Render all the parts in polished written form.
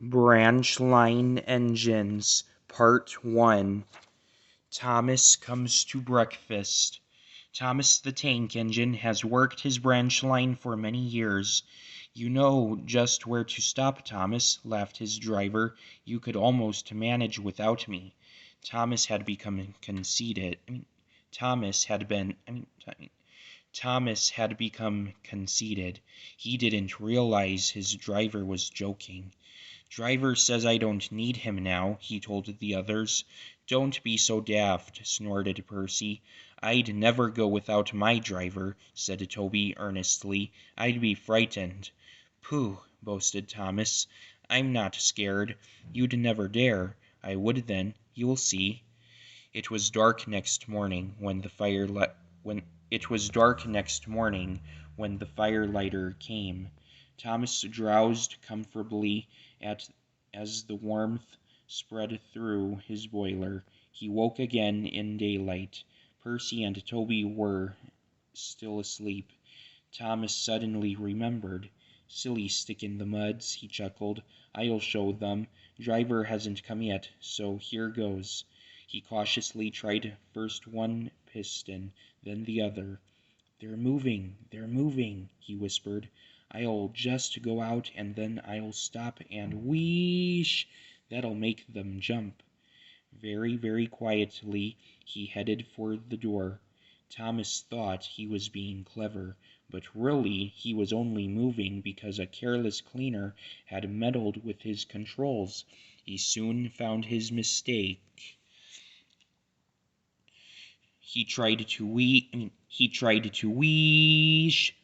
Branch Line Engines, Part 1. Thomas comes to breakfast. Thomas the Tank Engine has worked his branch line for many years. "You know just where to stop, Thomas," laughed his driver. "You could almost manage without me." Thomas had become conceited. Thomas had been. Thomas had become conceited. He didn't realize his driver was joking. "Driver says I don't need him now," he told the others. "Don't be so daft," snorted Percy. "I'd never go without my driver," said Toby earnestly. "I'd be frightened." "Pooh!" boasted Thomas. "I'm not scared. You'd never dare." "I would then. You'll see." It was dark next morning when the firelighter came. Thomas drowsed comfortably as the warmth spread through his boiler. He woke again in daylight. Percy and Toby were still asleep. Thomas suddenly remembered. "Silly stick-in-the-muds," he chuckled. "I'll show them. Driver hasn't come yet, so here goes." He cautiously tried first one piston, then the other. They're moving," he whispered. "I'll just go out and then I'll stop and wheesh. That'll make them jump." Very, very quietly he headed for the door. Thomas thought he was being clever, but really he was only moving because a careless cleaner had meddled with his controls. He soon found his mistake. He tried to wheesh,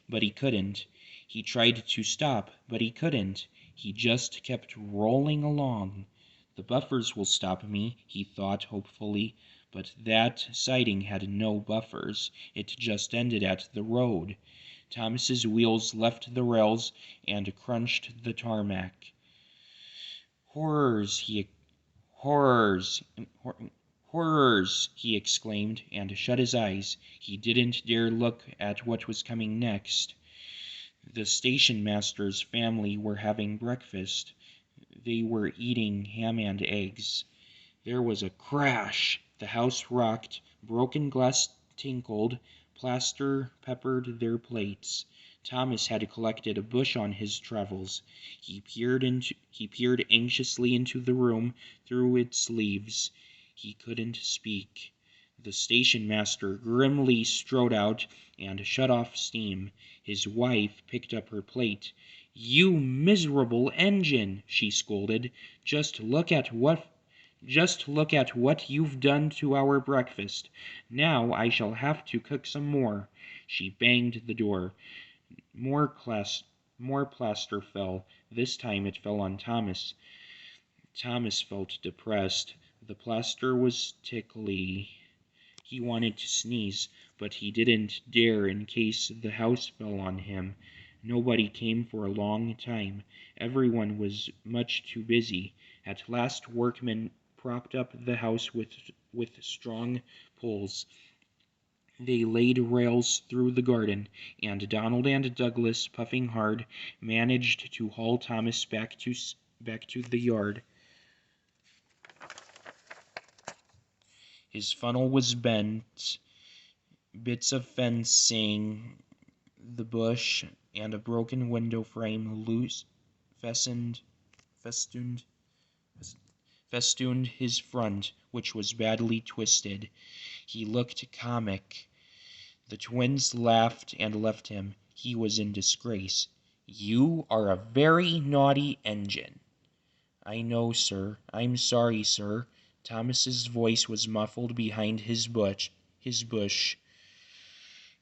but he couldn't. He tried to stop, but he couldn't. He just kept rolling along. "The buffers will stop me," he thought hopefully. But that siding had no buffers. It just ended at the road. Thomas's wheels left the rails and crunched the tarmac. "Horrors!" "Horrors!" he exclaimed, and shut his eyes. He didn't dare look at what was coming next. The station master's family were having breakfast. They were eating ham and eggs. There was a crash. The house rocked. Broken glass tinkled. Plaster peppered their plates. Thomas had collected a bush on his travels. He peered anxiously into the room through its leaves. He couldn't speak. The station master grimly strode out and shut off steam. His wife picked up her plate. "You miserable engine!" she scolded. Just look at what you've done to our breakfast. Now I shall have to cook some more." She banged the door. More plaster fell. This time it fell on Thomas. Thomas felt depressed. The plaster was tickly. He wanted to sneeze, but he didn't dare in case the house fell on him. Nobody came for a long time. Everyone was much too busy. At last workmen propped up the house with strong poles. They laid rails through the garden, and Donald and Douglas, puffing hard, managed to haul Thomas back to the yard. His funnel was bent, bits of fencing, the bush, and a broken window frame festooned his front, which was badly twisted. He looked comic. The twins laughed and left him. He was in disgrace. "You are a very naughty engine." "I know, sir. I'm sorry, sir." Thomas's voice was muffled behind his bush.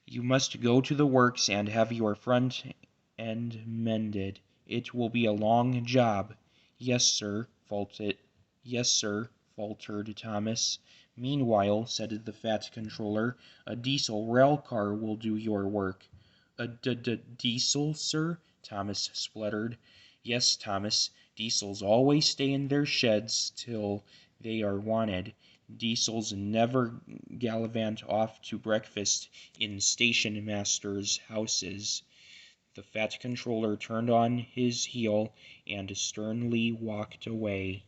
"You must go to the works and have your front end mended. It will be a long job." Yes, sir," faltered Thomas. "Meanwhile," said the fat controller, "a diesel rail car will do your work." "A diesel, sir?" Thomas spluttered. "Yes, Thomas. Diesels always stay in their sheds till they are wanted. Diesels never gallivant off to breakfast in station masters' houses. The fat controller turned on his heel and sternly walked away.